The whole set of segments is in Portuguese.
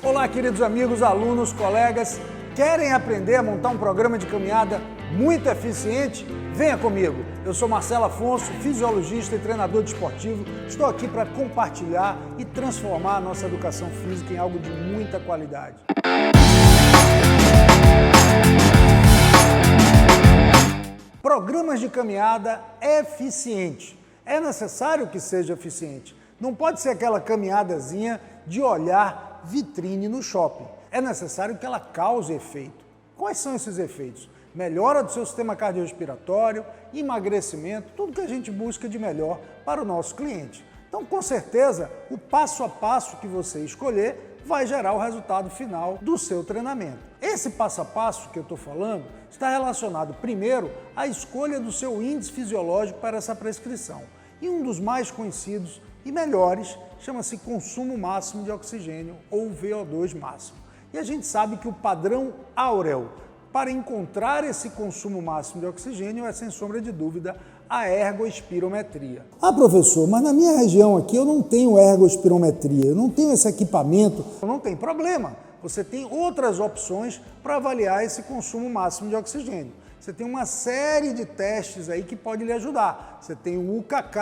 Olá, queridos amigos, alunos, colegas. Querem aprender a montar um programa de caminhada muito eficiente? Venha comigo. Eu sou Marcelo Afonso, fisiologista e treinador desportivo. Estou aqui para compartilhar e transformar a nossa educação física em algo de muita qualidade. Programas de caminhada eficiente. É necessário que seja eficiente. Não pode ser aquela caminhadazinha de olhar vitrine no shopping. É necessário que ela cause efeito. Quais são esses efeitos? Melhora do seu sistema cardiorrespiratório, emagrecimento, tudo que a gente busca de melhor para o nosso cliente. Então, com certeza, o passo a passo que você escolher vai gerar o resultado final do seu treinamento. Esse passo a passo que eu estou falando está relacionado, primeiro, à escolha do seu índice fisiológico para essa prescrição. E um dos mais conhecidos e melhores chama-se consumo máximo de oxigênio, ou VO2 máximo. E a gente sabe que o padrão áureo para encontrar esse consumo máximo de oxigênio é, sem sombra de dúvida, a ergospirometria. Ah, professor, mas na minha região aqui eu não tenho ergospirometria, eu não tenho esse equipamento. Não tem problema, você tem outras opções para avaliar esse consumo máximo de oxigênio. Você tem uma série de testes aí que pode lhe ajudar. Você tem o UKK,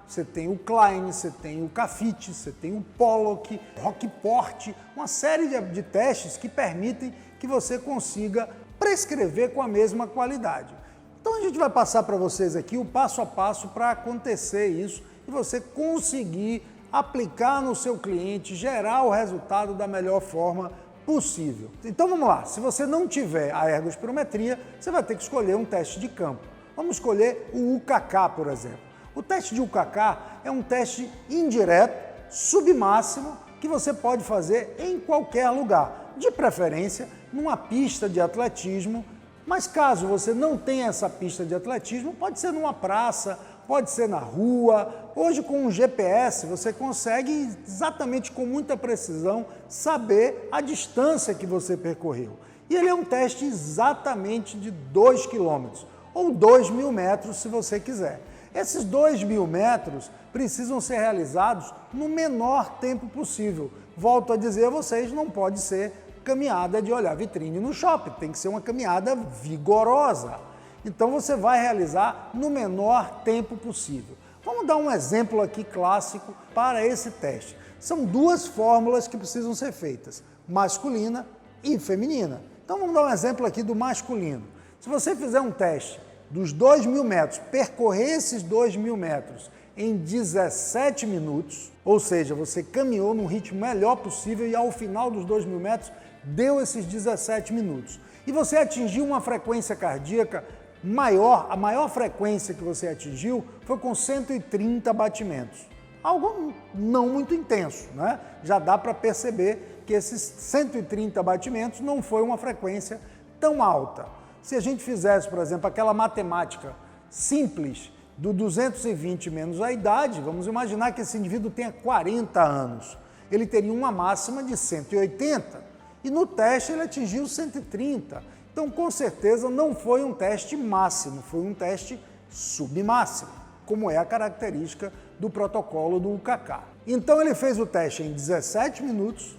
você tem o Klein, você tem o CAFIT, você tem o Pollock, Rockport, uma série de testes que permitem que você consiga prescrever com a mesma qualidade. Então a gente vai passar para vocês aqui o passo a passo para acontecer isso e você conseguir aplicar no seu cliente, gerar o resultado da melhor forma possível. Então vamos lá, se você não tiver a ergospirometria, você vai ter que escolher um teste de campo. Vamos escolher o UKK, por exemplo. O teste de UKK é um teste indireto, submáximo, que você pode fazer em qualquer lugar, de preferência numa pista de atletismo, mas caso você não tenha essa pista de atletismo, pode ser numa praça, pode ser na rua. Hoje com um GPS você consegue exatamente com muita precisão saber a distância que você percorreu. E ele é um teste exatamente de 2 km ou 2.000 metros se você quiser. Esses 2.000 metros precisam ser realizados no menor tempo possível. Volto a dizer a vocês, não pode ser caminhada de olhar vitrine no shopping, tem que ser uma caminhada vigorosa. Então você vai realizar no menor tempo possível. Vamos dar um exemplo aqui clássico para esse teste. São duas fórmulas que precisam ser feitas, masculina e feminina. Então vamos dar um exemplo aqui do masculino. Se você fizer um teste dos 2.000 metros, percorrer esses 2.000 metros em 17 minutos, ou seja, você caminhou num ritmo melhor possível e ao final dos 2.000 metros deu esses 17 minutos. E você atingiu uma frequência cardíaca maior, a maior frequência que você atingiu foi com 130 batimentos. Algo não muito intenso, né? Já dá para perceber que esses 130 batimentos não foi uma frequência tão alta. Se a gente fizesse, por exemplo, aquela matemática simples do 220 menos a idade, vamos imaginar que esse indivíduo tenha 40 anos. Ele teria uma máxima de 180 e no teste ele atingiu 130. Então, com certeza, não foi um teste máximo, foi um teste submáximo, como é a característica do protocolo do UKK. Então, ele fez o teste em 17 minutos,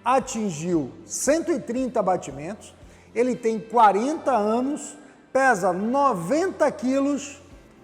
atingiu 130 batimentos, ele tem 40 anos, pesa 90 quilos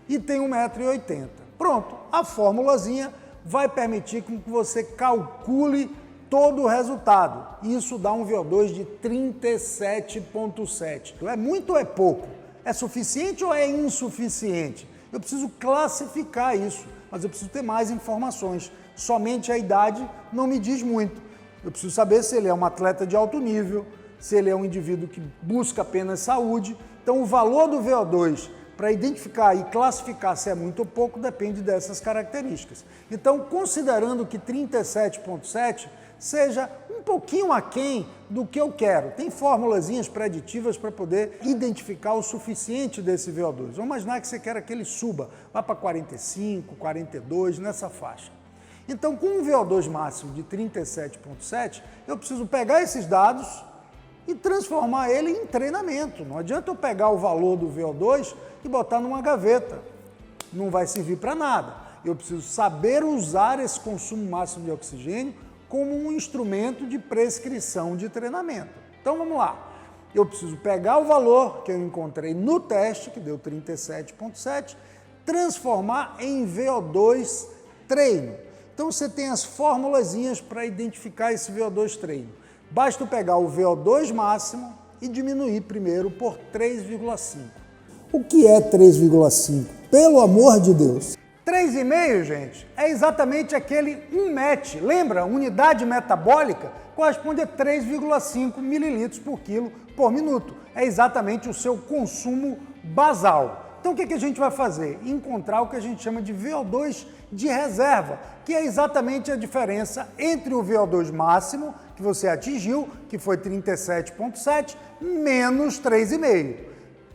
e tem 1,80 m. Pronto, a formulazinha vai permitir que você calcule todo o resultado. Isso dá um VO2 de 37,7. É muito ou é pouco? É suficiente ou é insuficiente? Eu preciso classificar isso, mas eu preciso ter mais informações. Somente a idade não me diz muito. Eu preciso saber se ele é um atleta de alto nível, se ele é um indivíduo que busca apenas saúde. Então, o valor do VO2 para identificar e classificar se é muito ou pouco depende dessas características. Então, considerando que 37,7 seja um pouquinho aquém do que eu quero, tem formulazinhas preditivas para poder identificar o suficiente desse VO2. Vamos imaginar que você quer que ele suba, vá para 45, 42, nessa faixa. Então, com um VO2 máximo de 37,7, eu preciso pegar esses dados e transformar ele em treinamento. Não adianta eu pegar o valor do VO2 e botar numa gaveta. Não vai servir para nada. Eu preciso saber usar esse consumo máximo de oxigênio como um instrumento de prescrição de treinamento. Então vamos lá. Eu preciso pegar o valor que eu encontrei no teste, que deu 37,7, transformar em VO2 treino. Então você tem as formulazinhas para identificar esse VO2 treino. Basta pegar o VO2 máximo e diminuir primeiro por 3,5. O que é 3,5? Pelo amor de Deus! 3,5, gente, é exatamente aquele 1 MET. Lembra? Unidade metabólica corresponde a 3,5 mililitros por quilo por minuto. É exatamente o seu consumo basal. Então o que a gente vai fazer? Encontrar o que a gente chama de VO2 de reserva, que é exatamente a diferença entre o VO2 máximo que você atingiu, que foi 37,7, menos 3,5.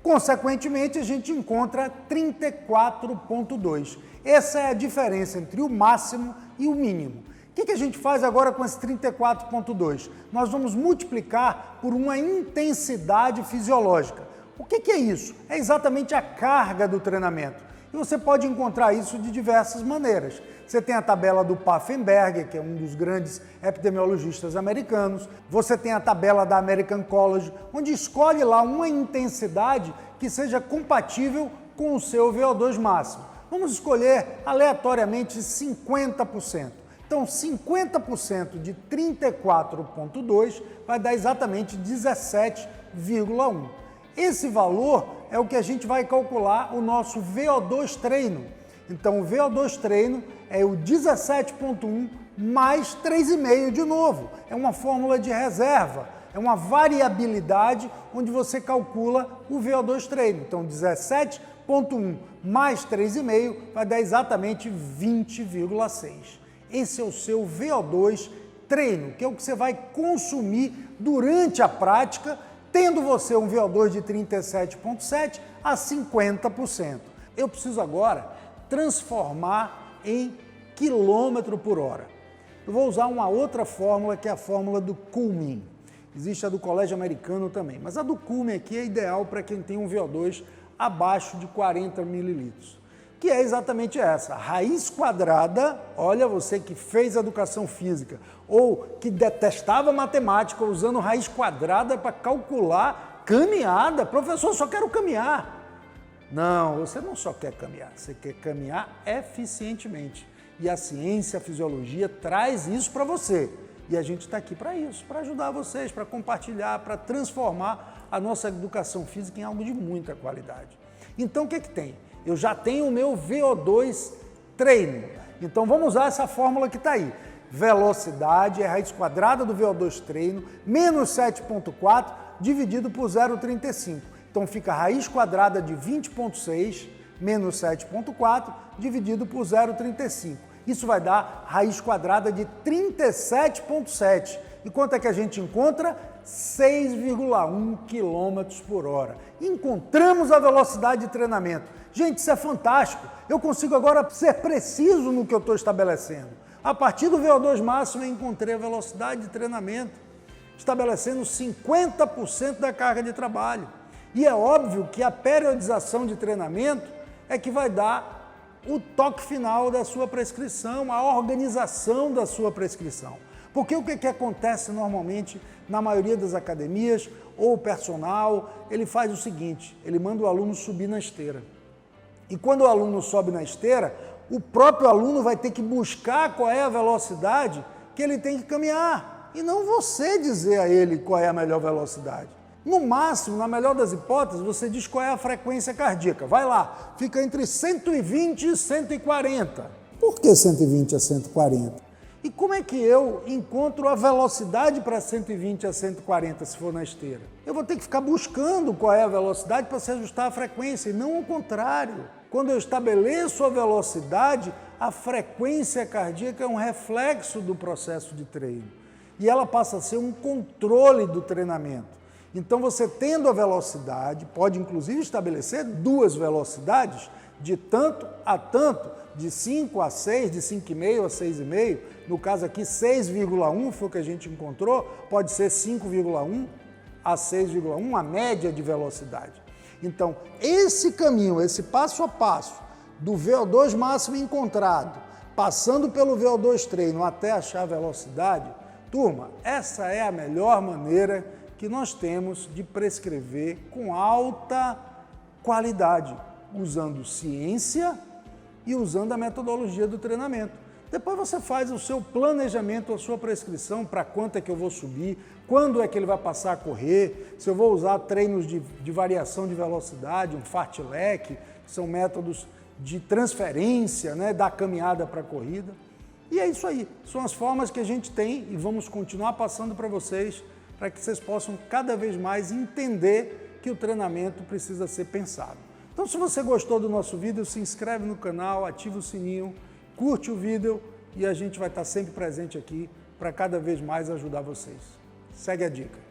Consequentemente, a gente encontra 34,2. Essa é a diferença entre o máximo e o mínimo. O que a gente faz agora com esse 34,2? Nós vamos multiplicar por uma intensidade fisiológica. O que é isso? É exatamente a carga do treinamento. E você pode encontrar isso de diversas maneiras. Você tem a tabela do Pfaffenberger, que é um dos grandes epidemiologistas americanos. Você tem a tabela da American College, onde escolhe lá uma intensidade que seja compatível com o seu VO2 máximo. Vamos escolher aleatoriamente 50%. Então, 50% de 34,2 vai dar exatamente 17,1. Esse valor é o que a gente vai calcular o nosso VO2 treino. Então, o VO2 treino é o 17,1 mais 3,5 de novo. É uma fórmula de reserva, é uma variabilidade onde você calcula o VO2 treino. Então, 17,1 mais 3,5 vai dar exatamente 20,6. Esse é o seu VO2 treino, que é o que você vai consumir durante a prática, tendo você um VO2 de 37,7 a 50%. Eu preciso agora transformar em quilômetro por hora. Eu vou usar uma outra fórmula, que é a fórmula do Cumming. Existe a do Colégio Americano também, mas a do Cumming aqui é ideal para quem tem um VO2 abaixo de 40 mililitros, que é exatamente essa, raiz quadrada. Olha, você que fez educação física ou que detestava matemática usando raiz quadrada para calcular caminhada. Professor, só quero caminhar. Não, você não só quer caminhar, você quer caminhar eficientemente. E a ciência, a fisiologia traz isso para você. E a gente está aqui para isso, para ajudar vocês, para compartilhar, para transformar a nossa educação física em algo de muita qualidade. Então, o que tem? Eu já tenho o meu VO2 treino. Então, vamos usar essa fórmula que está aí. Velocidade é a raiz quadrada do VO2 treino, menos 7,4 dividido por 0,35. Então, fica a raiz quadrada de 20,6 menos 7,4 dividido por 0,35. Isso vai dar raiz quadrada de 37,7. E quanto é que a gente encontra? 6,1 km por hora. Encontramos a velocidade de treinamento. Gente, isso é fantástico. Eu consigo agora ser preciso no que eu estou estabelecendo. A partir do VO2 máximo, eu encontrei a velocidade de treinamento, estabelecendo 50% da carga de trabalho. E é óbvio que a periodização de treinamento é que vai dar o toque final da sua prescrição, a organização da sua prescrição. Porque o que acontece normalmente na maioria das academias ou o personal, ele faz o seguinte, ele manda o aluno subir na esteira. E quando o aluno sobe na esteira, o próprio aluno vai ter que buscar qual é a velocidade que ele tem que caminhar. E não você dizer a ele qual é a melhor velocidade. No máximo, na melhor das hipóteses, você diz qual é a frequência cardíaca. Vai lá, fica entre 120 e 140. Por que 120 a 140? E como é que eu encontro a velocidade para 120 a 140 se for na esteira? Eu vou ter que ficar buscando qual é a velocidade para se ajustar à frequência, e não o contrário. Quando eu estabeleço a velocidade, a frequência cardíaca é um reflexo do processo de treino. E ela passa a ser um controle do treinamento. Então, você tendo a velocidade, pode inclusive estabelecer duas velocidades, de tanto a tanto, de 5 a 6, de 5,5 a 6,5, no caso aqui 6,1 foi o que a gente encontrou, pode ser 5,1 a 6,1, a média de velocidade. Então, esse caminho, esse passo a passo do VO2 máximo encontrado passando pelo VO2 treino até achar a velocidade, turma, essa é a melhor maneira que nós temos de prescrever com alta qualidade, usando ciência e usando a metodologia do treinamento. Depois você faz o seu planejamento, a sua prescrição para quanto é que eu vou subir, quando é que ele vai passar a correr, se eu vou usar treinos de variação de velocidade, um fartlek, que são métodos de transferência, né, da caminhada para a corrida. E é isso aí, são as formas que a gente tem e vamos continuar passando para vocês, para que vocês possam cada vez mais entender que o treinamento precisa ser pensado. Então, se você gostou do nosso vídeo, se inscreve no canal, ativa o sininho, curte o vídeo e a gente vai estar sempre presente aqui para cada vez mais ajudar vocês. Segue a dica.